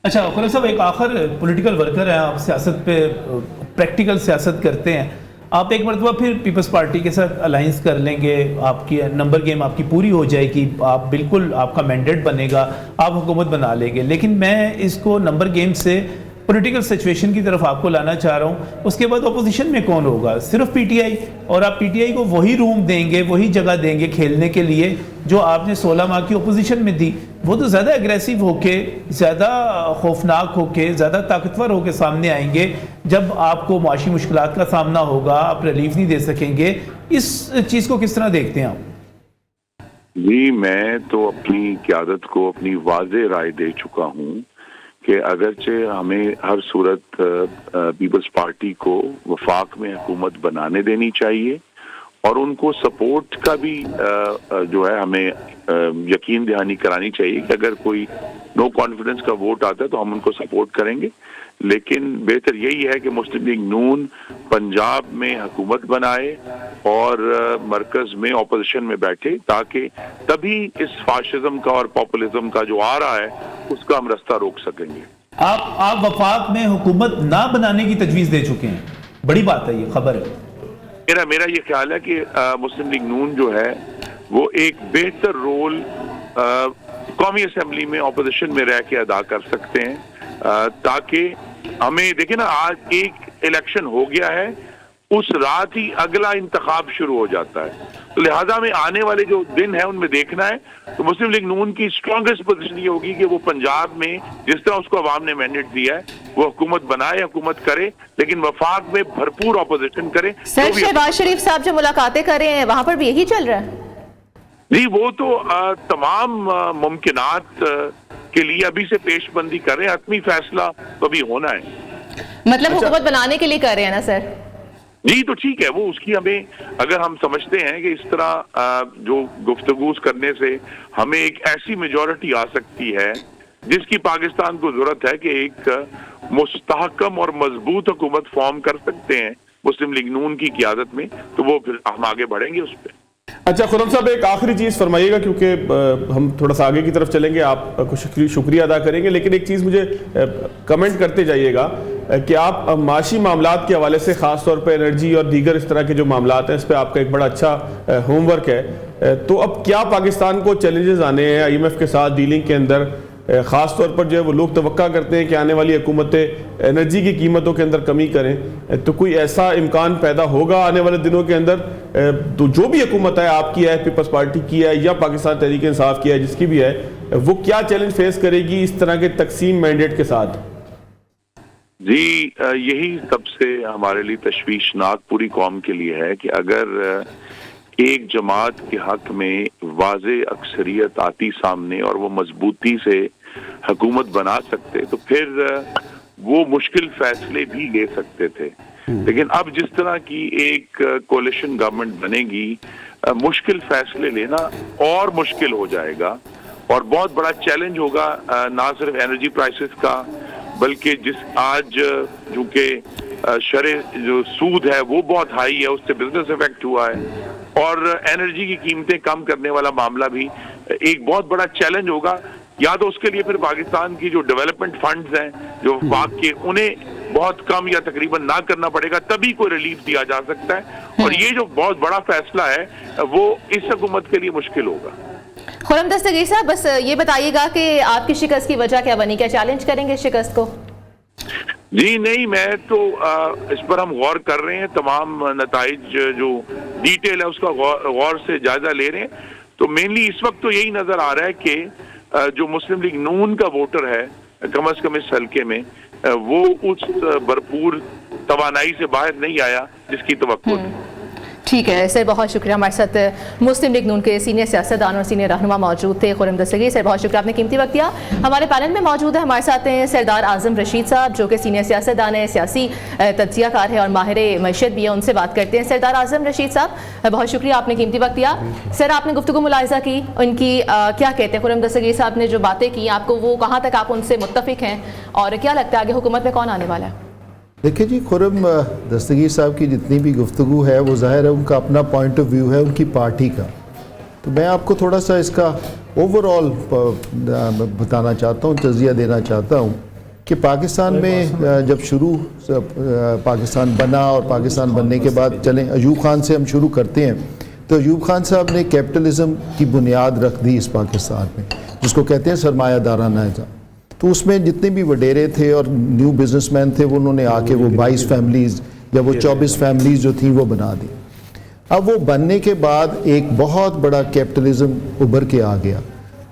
اچھا خورم صاحب، ایک آخر پولیٹیکل ورکر ہیں آپ، سیاست پہ پریکٹیکل سیاست کرتے ہیں، آپ ایک مرتبہ پھر پیپلز پارٹی کے ساتھ الائنس کر لیں گے، آپ کی نمبر گیم آپ کی پوری ہو جائے گی، آپ بالکل آپ کا مینڈیٹ بنے گا، آپ حکومت بنا لیں گے، لیکن میں اس کو نمبر گیم سے پولیٹیکل سچویشن کی طرف آپ کو لانا چاہ رہا ہوں۔ اس کے بعد اپوزیشن میں کون ہوگا؟ صرف پی ٹی آئی، اور آپ پی ٹی آئی کو وہی روم دیں گے، وہی جگہ دیں گے کھیلنے کے لیے جو آپ نے 16 ماہ کی اپوزیشن میں دی۔ وہ تو زیادہ اگریسو ہو کے، زیادہ خوفناک ہو کے، زیادہ طاقتور ہو کے سامنے آئیں گے جب آپ کو معاشی مشکلات کا سامنا ہوگا، آپ ریلیف نہیں دے سکیں گے۔ اس چیز کو کس طرح دیکھتے ہیں آپ؟ جی، میں تو اپنی قیادت کو اپنی واضح رائے دے چکا ہوں کہ اگرچہ ہمیں ہر صورت پیپلز پارٹی کو وفاق میں حکومت بنانے دینی چاہیے، اور ان کو سپورٹ کا بھی جو ہے ہمیں یقین دہانی کرانی چاہیے کہ اگر کوئی نو کانفیڈنس کا ووٹ آتا ہے تو ہم ان کو سپورٹ کریں گے، لیکن بہتر یہی ہے کہ مسلم لیگ نون پنجاب میں حکومت بنائے اور مرکز میں اپوزیشن میں بیٹھے، تاکہ تبھی اس فاشزم کا اور پاپولزم کا جو آ رہا ہے اس کا ہم رستہ روک سکیں گے۔ آپ وفاق میں حکومت نہ بنانے کی تجویز دے چکے ہیں، بڑی بات ہے، یہ خبر ہے۔ میرا یہ خیال ہے کہ مسلم لیگ نون جو ہے وہ ایک بہتر رول قومی اسمبلی میں اپوزیشن میں رہ کے ادا کر سکتے ہیں، تاکہ ہمیں دیکھیں نا، آج ایک الیکشن ہو گیا ہے، اس رات ہی اگلا انتخاب شروع ہو جاتا ہے، تو لہٰذا میں آنے والے جو دن ہیں ان میں دیکھنا ہے، تو مسلم لیگ نون کی اسٹرانگسٹ پوزیشن یہ ہوگی کہ وہ پنجاب میں جس طرح اس کو عوام نے مینڈیٹ دیا ہے وہ حکومت بنائے، حکومت کرے، لیکن وفاق میں بھرپور اپوزیشن کرے۔ سر شہباز شریف صاحب جو ملاقاتیں کر رہے ہیں وہاں پر بھی یہی چل رہا ہے؟ جی، وہ تو تمام ممکنات کے لیے ابھی سے پیش بندی کر رہے ہیں، حتمی فیصلہ تو ابھی ہونا ہے۔ مطلب حکومت بنانے کے لیے کر رہے ہیں نا سر؟ جی تو ٹھیک ہے، وہ اس کی ہمیں اگر ہم سمجھتے ہیں کہ اس طرح جو گفتگوز کرنے سے ہمیں ایک ایسی میجورٹی آ سکتی ہے جس کی پاکستان کو ضرورت ہے کہ ایک مستحکم اور مضبوط حکومت فارم کر سکتے ہیں مسلم لیگ نون کی قیادت میں، تو وہ پھر ہم آگے بڑھیں گے اس پہ۔ اچھا خرم صاحب، ایک آخری چیز فرمائیے گا، کیونکہ ہم تھوڑا سا آگے کی طرف چلیں گے، آپ کو شکریہ ادا کریں گے، لیکن ایک چیز مجھے کمنٹ کرتے جائیے گا کہ آپ معاشی معاملات کے حوالے سے، خاص طور پہ انرجی اور دیگر اس طرح کے جو معاملات ہیں، اس پہ آپ کا ایک بڑا اچھا ہوم ورک ہے، تو اب کیا پاکستان کو چیلنجز آنے ہیں آئی ایم ایف کے ساتھ ڈیلنگ کے اندر؟ خاص طور پر جو ہے وہ لوگ توقع کرتے ہیں کہ آنے والی حکومتیں انرجی کی قیمتوں کے اندر کمی کریں، تو کوئی ایسا امکان پیدا ہوگا آنے والے دنوں کے اندر؟ تو جو بھی حکومت ہے، آپ کی ہے، پیپلز پارٹی کی ہے، یا پاکستان تحریک انصاف کی ہے، جس کی بھی ہے، وہ کیا چیلنج فیس کرے گی اس طرح کے تقسیم مینڈیٹ کے ساتھ؟ جی، یہی سب سے ہمارے لیے تشویشناک پوری قوم کے لیے ہے کہ اگر ایک جماعت کے حق میں واضح اکثریت آتی سامنے اور وہ مضبوطی سے حکومت بنا سکتے تو پھر وہ مشکل فیصلے بھی لے سکتے تھے، لیکن اب جس طرح کی ایک کولیشن گورنمنٹ بنے گی، مشکل فیصلے لینا اور مشکل ہو جائے گا، اور بہت بڑا چیلنج ہوگا نہ صرف انرجی پرائسز کا، بلکہ آج جو کہ شرح جو سود ہے وہ بہت ہائی ہے، اس سے بزنس افیکٹ ہوا ہے، اور انرجی کی قیمتیں کم کرنے والا معاملہ بھی ایک بہت بڑا چیلنج ہوگا۔ یا تو اس کے لیے پھر پاکستان کی جو ڈیولپمنٹ فنڈز ہیں جو وفاق کے، انہیں بہت کم یا تقریباً نہ کرنا پڑے گا، تبھی کوئی ریلیف دیا جا سکتا ہے، اور یہ جو بہت بڑا فیصلہ ہے وہ اس حکومت کے لیے مشکل ہوگا۔ خرم دستگیر صاحب، بس یہ بتائیے گا کہ آپ کی شکست کی وجہ کیا بنی؟ کیا چیلنج کریں گے شکست کو؟ جی نہیں، میں تو اس پر ہم غور کر رہے ہیں، تمام نتائج جو ڈیٹیل ہے اس کا غور سے جائزہ لے رہے ہیں، تو مینلی اس وقت تو یہی نظر آ رہا ہے کہ جو مسلم لیگ نون کا ووٹر ہے کم از کم اس حلقے میں، وہ اس بھرپور توانائی سے باہر نہیں آیا جس کی توقع تھی۔ ٹھیک ہے سر، بہت شکریہ۔ ہمارے ساتھ مسلم لیگ نون کے سینئر سیاستدان اور سینئر رہنما موجود تھے خرم دستگیر۔ سر بہت شکریہ، آپ نے قیمتی وقت دیا۔ ہمارے پینل میں موجود ہے ہمارے ساتھ ہیں سردار اعظم رشید صاحب، جو کہ سینئر سیاستدان ہیں، سیاسی تجزیہ کار ہے اور ماہر معیشت بھی ہے، ان سے بات کرتے ہیں۔ سردار اعظم رشید صاحب بہت شکریہ، آپ نے قیمتی وقت دیا۔ سر آپ نے گفتگو ملاحظہ کی، ان کی کیا کہتے ہیں خرم دستگیر صاحب نے جو باتیں کی، آپ کو وہ کہاں تک آپ ان سے متفق ہیں، اور کیا لگتا ہے آگے حکومت میں کون آنے والا ہے؟ دیکھیں جی، خرم دستگیر صاحب کی جتنی بھی گفتگو ہے وہ ظاہر ہے ان کا اپنا پوائنٹ آف ویو ہے ان کی پارٹی کا، تو میں آپ کو تھوڑا سا اس کا اوور آل بتانا چاہتا ہوں، تجزیہ دینا چاہتا ہوں کہ پاکستان میں جب پاکستان بنا اور پاکستان بننے کے بعد چلیں ایوب خان سے ہم شروع کرتے ہیں، تو ایوب خان صاحب نے کیپٹلزم کی بنیاد رکھ دی اس پاکستان میں، جس کو کہتے ہیں سرمایہ دارانہ نظام۔ تو اس میں جتنے بھی وڈیرے تھے اور نیو بزنس مین تھے، انہوں نے آ کے وہ 22 فیملیز یا وہ 24 فیملیز جو تھیں وہ بنا دی۔ اب وہ بننے کے بعد ایک بہت بڑا کیپٹلزم ابھر کے آ گیا۔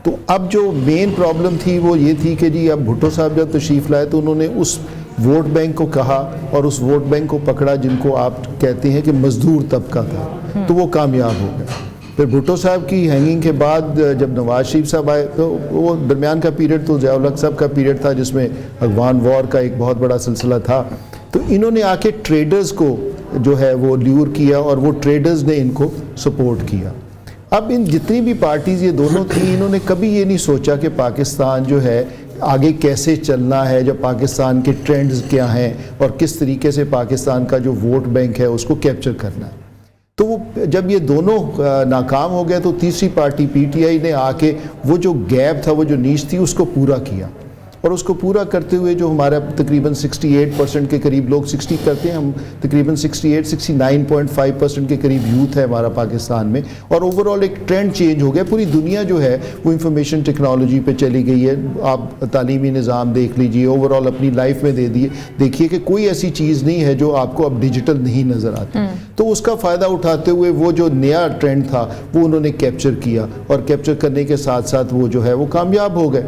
تو اب جو مین پرابلم تھی وہ یہ تھی کہ جی اب بھٹو صاحب جب تشریف لائے تو انہوں نے اس ووٹ بینک کو کہا اور اس ووٹ بینک کو پکڑا جن کو آپ کہتے ہیں کہ مزدور طبقہ تھا، تو وہ کامیاب ہو گیا۔ پھر بھٹو صاحب کی ہینگنگ کے بعد جب نواز شریف صاحب آئے تو وہ درمیان کا پیریڈ تو ضیاء الحق صاحب کا پیریڈ تھا جس میں افغان وار کا ایک بہت بڑا سلسلہ تھا۔ تو انہوں نے آ کے ٹریڈرز کو جو ہے وہ لیور کیا اور وہ ٹریڈرز نے ان کو سپورٹ کیا۔ اب ان جتنی بھی پارٹیز یہ دونوں تھیں، انہوں نے کبھی یہ نہیں سوچا کہ پاکستان جو ہے آگے کیسے چلنا ہے، جب پاکستان کے ٹرینڈز کیا ہیں اور کس طریقے سے پاکستان کا جو ووٹ بینک ہے اس کو کیپچر کرنا ہے۔ تو وہ جب یہ دونوں ناکام ہو گئے تو تیسری پارٹی پی ٹی آئی نے آ کے وہ جو گیپ تھا، وہ جو نیچ تھی، اس کو پورا کیا، اور اس کو پورا کرتے ہوئے جو ہمارا تقریباً 68% کے قریب لوگ 60 کرتے ہیں، ہم تقریباً 69.5% کے قریب یوتھ ہے ہمارا پاکستان میں، اور اوورآل ایک ٹرینڈ چینج ہو گیا۔ پوری دنیا جو ہے وہ انفارمیشن ٹیکنالوجی پہ چلی گئی ہے۔ آپ تعلیمی نظام دیکھ لیجئے، اوورآل اپنی لائف میں دیکھیے کہ کوئی ایسی چیز نہیں ہے جو آپ کو اب ڈیجیٹل نہیں نظر آتی۔ تو اس کا فائدہ اٹھاتے ہوئے وہ جو نیا ٹرینڈ تھا وہ انہوں نے کیپچر کیا، اور کیپچر کرنے کے ساتھ ساتھ وہ جو ہے وہ کامیاب ہو گئے۔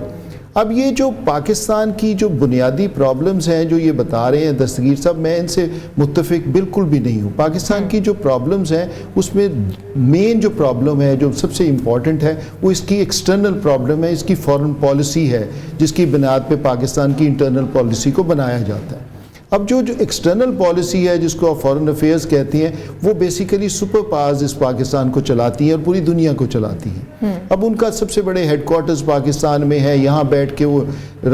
اب یہ جو پاکستان کی جو بنیادی پرابلمز ہیں جو یہ بتا رہے ہیں دستگیر صاحب، میں ان سے متفق بالکل بھی نہیں ہوں۔ پاکستان کی جو پرابلمز ہیں اس میں مین جو پرابلم ہے، جو سب سے امپورٹنٹ ہے، وہ اس کی ایکسٹرنل پرابلم ہے، اس کی فارن پالیسی ہے، جس کی بنیاد پہ پاکستان کی انٹرنل پالیسی کو بنایا جاتا ہے۔ اب جو ایکسٹرنل پالیسی ہے جس کو آپ فارن افیئرز کہتی ہیں، وہ بیسیکلی سپر پاورز اس پاکستان کو چلاتی ہیں اور پوری دنیا کو چلاتی ہیں۔ اب ان کا سب سے بڑے ہیڈ کوارٹرز پاکستان میں ہے، یہاں بیٹھ کے وہ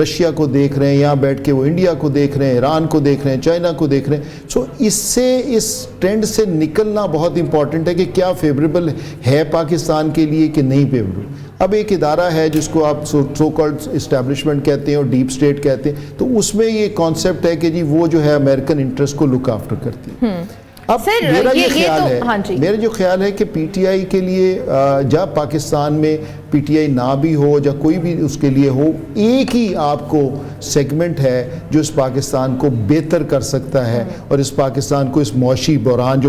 رشیا کو دیکھ رہے ہیں، یہاں بیٹھ کے وہ انڈیا کو دیکھ رہے ہیں، ایران کو دیکھ رہے ہیں، چائنا کو دیکھ رہے ہیں۔ سو اس ٹرینڈ سے نکلنا بہت امپورٹنٹ ہے کہ کیا فیوریبل ہے پاکستان کے لیے کہ نہیں فیوریبل۔ اب ایک ادارہ ہے جس کو آپ سو کالڈ اسٹیبلشمنٹ کہتے ہیں اور ڈیپ اسٹیٹ کہتے ہیں، تو اس میں یہ کانسیپٹ ہے کہ جی وہ جو ہے امریکن انٹرسٹ کو لک آفٹر کرتی ہے۔ اب میرا جو خیال ہے کہ پی ٹی آئی کے لیے جب پاکستان میں پی ٹی آئی نہ بھی ہو یا کوئی بھی اس کے لیے ہو، ایک ہی آپ کو سیگمنٹ ہے جو اس پاکستان کو بہتر کر سکتا ہے، اور اس پاکستان کو اس معاشی بحران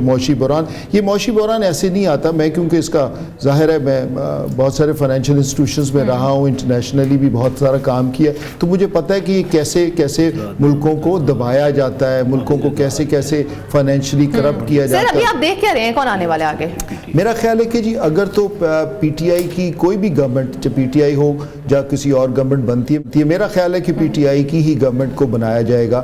ایسے نہیں آتا۔ میں کیونکہ اس کا ظاہر ہے میں بہت سارے فائنینشیل انسٹیٹیوشنز میں رہا ہوں، انٹرنیشنلی بھی بہت سارا کام کیا، تو مجھے پتہ ہے کہ یہ کیسے ملکوں کو دبایا جاتا ہے، ملکوں کو کیسے فائنینشلی کرپٹ کیا جاتا ہے۔ سر ابھی آپ دیکھ کیا رہے ہیں کون آنے والے آگے؟ میرا خیال ہے کہ جی اگر تو پی ٹی آئی کی کوئی بھی گورنمنٹ، چاہے پی ٹی آئی ہو یا کسی اور گورنمنٹ بنتی ہے، میرا خیال ہے کہ پی ٹی آئی کی ہی گورنمنٹ کو بنایا جائے گا۔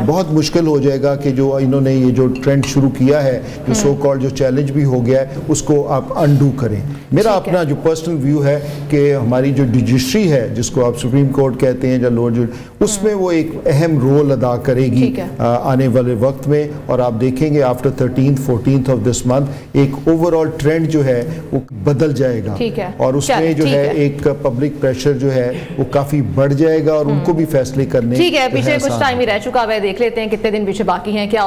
بہت مشکل ہو جائے گا کہ جو انہوں نے یہ جو ٹرینڈ شروع کیا ہے، جو سو کالڈ جو چیلنج بھی ہو گیا ہے، اس کو آپ انڈو کریں۔ میرا اپنا جو پرسنل ویو ہے کہ ہماری جو جوڈیشری ہے، جس کو آپ سپریم کورٹ کہتے ہیں یا لوور جوڈ، اس میں وہ ایک اہم رول ادا کرے گی آنے والے وقت میں، اور آپ دیکھیں گے after 13th of this month ایک اوور آل ٹرینڈ جو ہے وہ بدل جائے گا، اور اس میں جو ہے ایک پبلک پریشر جو ہے وہ کافی بڑھ جائے گا، اور ان کو بھی فیصلے کرنے ٹھیک ہے۔ پیچھے کچھ ٹائم ہی رہ چکا ہے، دیکھ لیتے ہیں کتنے دن پیچھے باقی ہیں، کیا